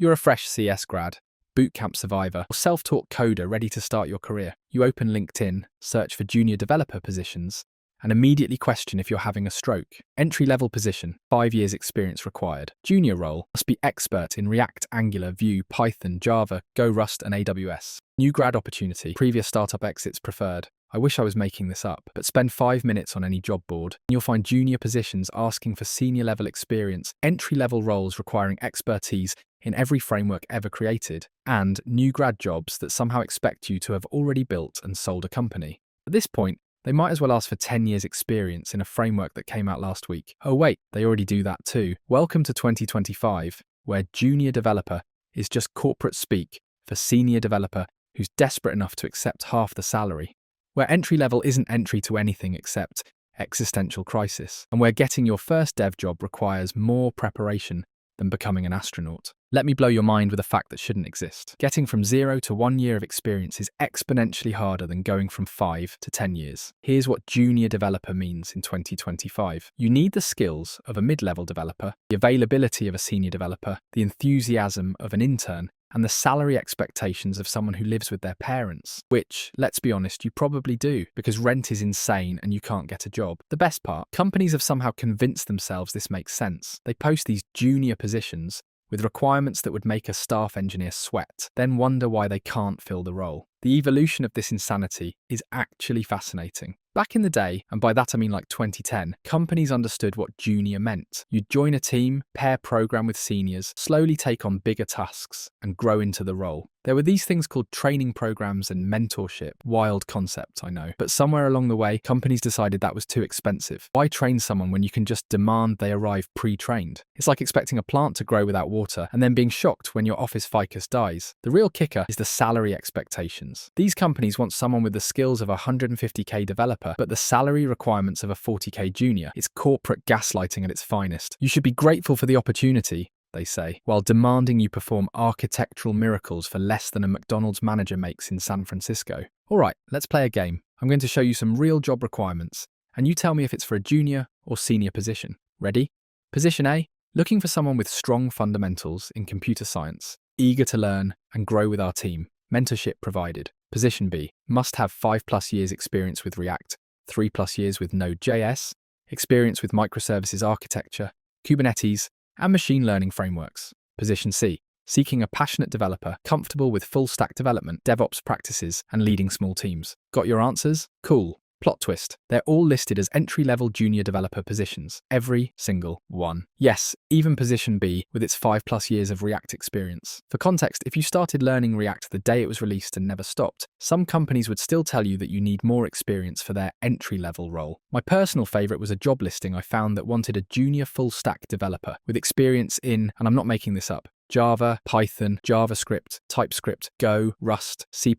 You're a fresh CS grad, bootcamp survivor, or self-taught coder ready to start your career. You open LinkedIn, search for junior developer positions, and immediately question if you're having a stroke. Entry-level position, 5 years experience required. Junior role, must be expert in React, Angular, Vue, Python, Java, Go, Rust, and AWS. New grad opportunity, previous startup exits preferred. I wish I was making this up, but spend 5 minutes on any job board, and you'll find junior positions asking for senior level experience, entry-level roles requiring expertise in every framework ever created, and new grad jobs that somehow expect you to have already built and sold a company. At this point, they might as well ask for 10 years experience in a framework that came out last week. Oh wait, they already do that too. Welcome to 2025, where junior developer is just corporate speak for senior developer who's desperate enough to accept half the salary. Where entry level isn't entry to anything except existential crisis, and where getting your first dev job requires more preparation than becoming an astronaut. Let me blow your mind with a fact that shouldn't exist. Getting from 0 to 1 year of experience is exponentially harder than going from 5 to 10 years. Here's what junior developer means in 2025. You need the skills of a mid-level developer, the availability of a senior developer, the enthusiasm of an intern, and the salary expectations of someone who lives with their parents, which, let's be honest, you probably do, because rent is insane and you can't get a job. The best part, companies have somehow convinced themselves this makes sense. They post these junior positions with requirements that would make a staff engineer sweat, then wonder why they can't fill the role. The evolution of this insanity is actually fascinating. Back in the day, and by that I mean like 2010, companies understood what junior meant. You'd join a team, pair program with seniors, slowly take on bigger tasks, and grow into the role. There were these things called training programs and mentorship. Wild concept, I know. But somewhere along the way, companies decided that was too expensive. Why train someone when you can just demand they arrive pre-trained? It's like expecting a plant to grow without water and then being shocked when your office ficus dies. The real kicker is the salary expectations. These companies want someone with the skills of a 150k developer, but the salary requirements of a 40k junior. It's corporate gaslighting at its finest. You should be grateful for the opportunity, they say, while demanding you perform architectural miracles for less than a McDonald's manager makes in San Francisco. All right, let's play a game. I'm going to show you some real job requirements, and you tell me if it's for a junior or senior position. Ready? Position A, looking for someone with strong fundamentals in computer science, eager to learn and grow with our team. Mentorship provided. Position B, must have 5+ years experience with React, 3+ years with Node.js, experience with microservices architecture, Kubernetes, and machine learning frameworks. Position C, seeking a passionate developer, comfortable with full-stack development, DevOps practices, and leading small teams. Got your answers? Cool. Plot twist. They're all listed as entry-level junior developer positions. Every single one. Yes, even position B with its 5+ years of React experience. For context, if you started learning React the day it was released and never stopped, some companies would still tell you that you need more experience for their entry-level role. My personal favorite was a job listing I found that wanted a junior full-stack developer with experience in, and I'm not making this up, Java, Python, JavaScript, TypeScript, Go, Rust, C++,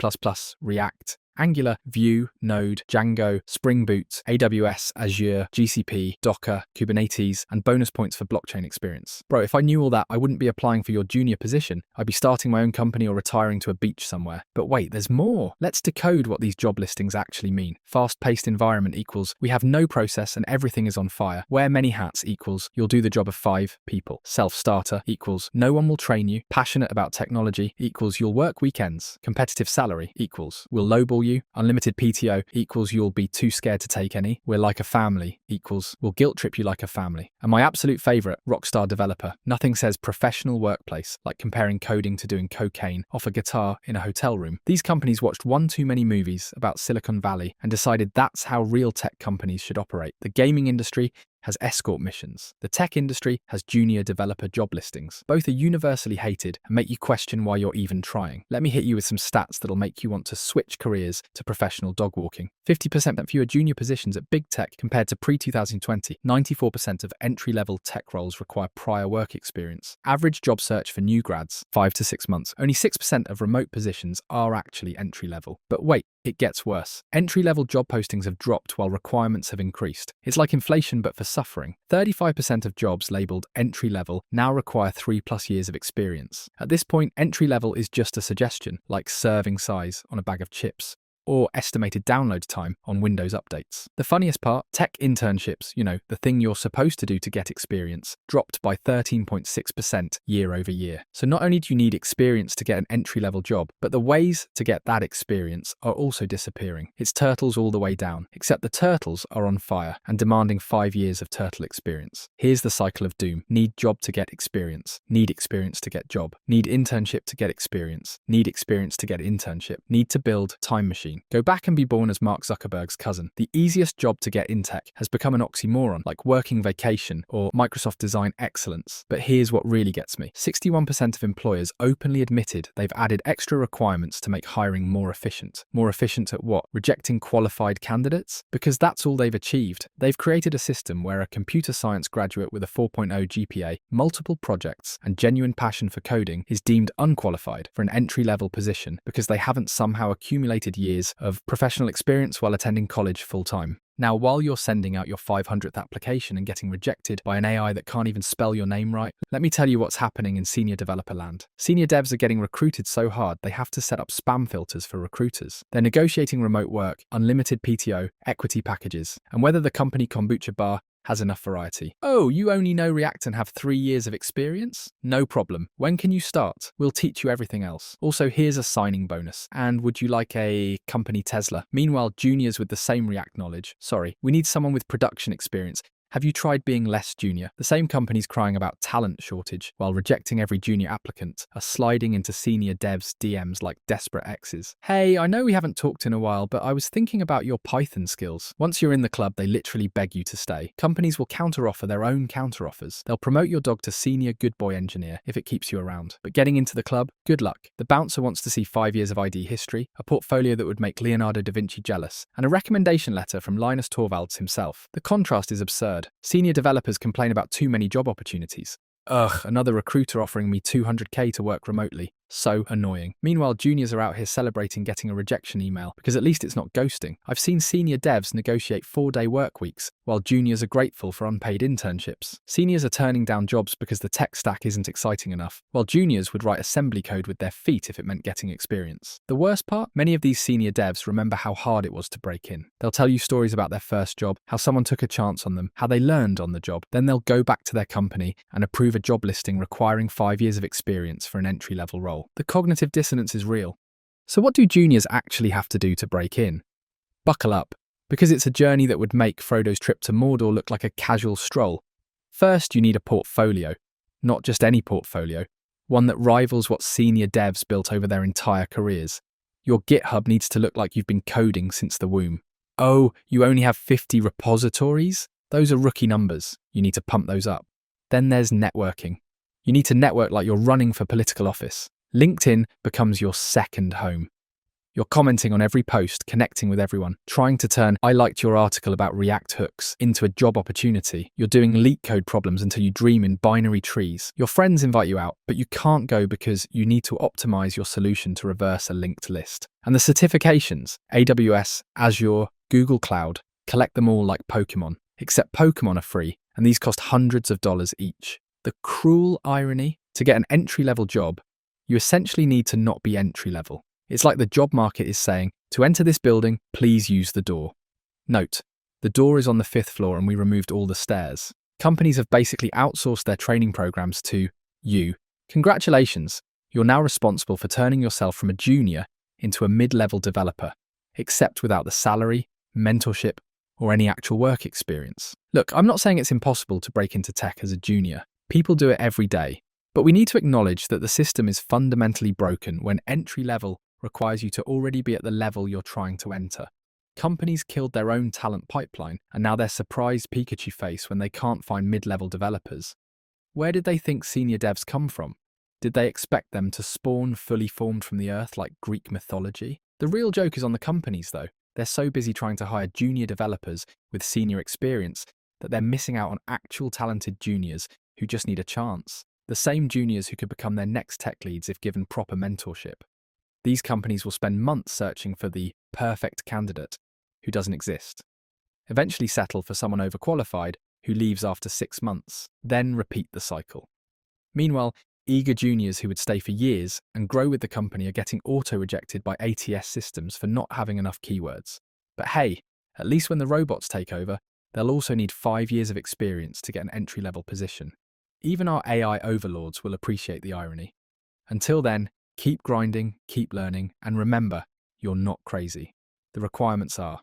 React, Angular, Vue, Node, Django, Spring Boot, AWS, Azure, GCP, Docker, Kubernetes, and bonus points for blockchain experience. Bro, if I knew all that, I wouldn't be applying for your junior position. I'd be starting my own company or retiring to a beach somewhere. But wait, there's more. Let's decode what these job listings actually mean. Fast-paced environment equals we have no process and everything is on fire. Wear many hats equals you'll do the job of 5 people. Self-starter equals no one will train you. Passionate about technology equals you'll work weekends. Competitive salary equals we'll lowball you. Unlimited PTO equals you'll be too scared to take any. We're like a family equals we'll guilt trip you like a family. And my absolute favorite, rockstar developer. Nothing says professional workplace like comparing coding to doing cocaine off a guitar in a hotel room. These companies watched one too many movies about Silicon Valley and decided that's how real tech companies should operate. The gaming industry has escort missions. The tech industry has junior developer job listings. Both are universally hated and make you question why you're even trying. Let me hit you with some stats that'll make you want to switch careers to professional dog walking. 50% fewer junior positions at big tech compared to pre-2020. 94% of entry-level tech roles require prior work experience. Average job search for new grads, 5 to 6 months. Only 6% of remote positions are actually entry-level. But wait, it gets worse. Entry-level job postings have dropped while requirements have increased. It's like inflation but for suffering. 35% of jobs labelled entry-level now require 3+ years of experience. At this point, entry-level is just a suggestion, like serving size on a bag of chips. or estimated download time on Windows updates. The funniest part, tech internships, the thing you're supposed to do to get experience, dropped by 13.6% year over year. So not only do you need experience to get an entry-level job, but the ways to get that experience are also disappearing. It's turtles all the way down, except the turtles are on fire and demanding 5 years of turtle experience. Here's the cycle of doom. Need job to get experience. Need experience to get job. Need internship to get experience. Need experience to get internship. Need to build time machine. Go back and be born as Mark Zuckerberg's cousin. The easiest job to get in tech has become an oxymoron, like working vacation or Microsoft Design Excellence. But here's what really gets me. 61% of employers openly admitted they've added extra requirements to make hiring more efficient. More efficient at what? Rejecting qualified candidates? Because that's all they've achieved. They've created a system where a computer science graduate with a 4.0 GPA, multiple projects, and genuine passion for coding is deemed unqualified for an entry-level position because they haven't somehow accumulated years of professional experience while attending college full-time. Now, while you're sending out your 500th application and getting rejected by an AI that can't even spell your name right, let me tell you what's happening in senior developer land. Senior devs are getting recruited so hard they have to set up spam filters for recruiters. They're negotiating remote work, unlimited PTO, equity packages, and whether the company kombucha bar has enough variety. Oh, you only know React and have 3 years of experience? No problem. When can you start? We'll teach you everything else. Also, here's a signing bonus. And would you like a company Tesla? Meanwhile, juniors with the same React knowledge. Sorry, we need someone with production experience. Have you tried being less junior? The same companies crying about talent shortage while rejecting every junior applicant are sliding into senior devs' DMs like desperate exes. Hey, I know we haven't talked in a while, but I was thinking about your Python skills. Once you're in the club, they literally beg you to stay. Companies will counteroffer their own counteroffers. They'll promote your dog to senior good boy engineer if it keeps you around. But getting into the club? Good luck. The bouncer wants to see 5 years of ID history, a portfolio that would make Leonardo da Vinci jealous, and a recommendation letter from Linus Torvalds himself. The contrast is absurd. Senior developers complain about too many job opportunities. Ugh, another recruiter offering me $200K to work remotely. So annoying. Meanwhile, juniors are out here celebrating getting a rejection email because at least it's not ghosting. I've seen senior devs negotiate 4-day work weeks, while juniors are grateful for unpaid internships. Seniors are turning down jobs because the tech stack isn't exciting enough, while juniors would write assembly code with their feet if it meant getting experience. The worst part? Many of these senior devs remember how hard it was to break in. They'll tell you stories about their first job, how someone took a chance on them, how they learned on the job. Then they'll go back to their company and approve a job listing requiring 5 years of experience for an entry-level role. The cognitive dissonance is real. So what do juniors actually have to do to break in? Buckle up, because it's a journey that would make Frodo's trip to Mordor look like a casual stroll. First, you need a portfolio. Not just any portfolio, one that rivals what senior devs built over their entire careers. Your GitHub needs to look like you've been coding since the womb. Oh, you only have 50 repositories? Those are rookie numbers. You need to pump those up. Then there's networking. You need to network like you're running for political office. LinkedIn becomes your second home. You're commenting on every post, connecting with everyone, trying to turn "I liked your article about React hooks" into a job opportunity. You're doing leak code problems until you dream in binary trees. Your friends invite you out, but you can't go because you need to optimize your solution to reverse a linked list. And the certifications, AWS, Azure, Google Cloud, collect them all like Pokemon. Except Pokemon are free, and these cost hundreds of dollars each. The cruel irony? To get an entry-level job, you essentially need to not be entry-level. It's like the job market is saying, to enter this building, please use the door. Note, the door is on the 5th floor and we removed all the stairs. Companies have basically outsourced their training programs to you. Congratulations, you're now responsible for turning yourself from a junior into a mid-level developer, except without the salary, mentorship, or any actual work experience. Look, I'm not saying it's impossible to break into tech as a junior. People do it every day. But we need to acknowledge that the system is fundamentally broken when entry level requires you to already be at the level you're trying to enter. Companies killed their own talent pipeline, and now they're surprised Pikachu face when they can't find mid-level developers. Where did they think senior devs come from? Did they expect them to spawn fully formed from the earth like Greek mythology? The real joke is on the companies, though. They're so busy trying to hire junior developers with senior experience that they're missing out on actual talented juniors who just need a chance. The same juniors who could become their next tech leads if given proper mentorship. These companies will spend months searching for the perfect candidate who doesn't exist. Eventually settle for someone overqualified who leaves after 6 months, then repeat the cycle. Meanwhile, Eager juniors who would stay for years and grow with the company are getting auto-rejected by ATS systems for not having enough keywords. But hey, at least when the robots take over, they'll also need 5 years of experience to get an entry-level position. Even our AI overlords will appreciate the irony. Until then, keep grinding, keep learning, and remember, you're not crazy. The requirements are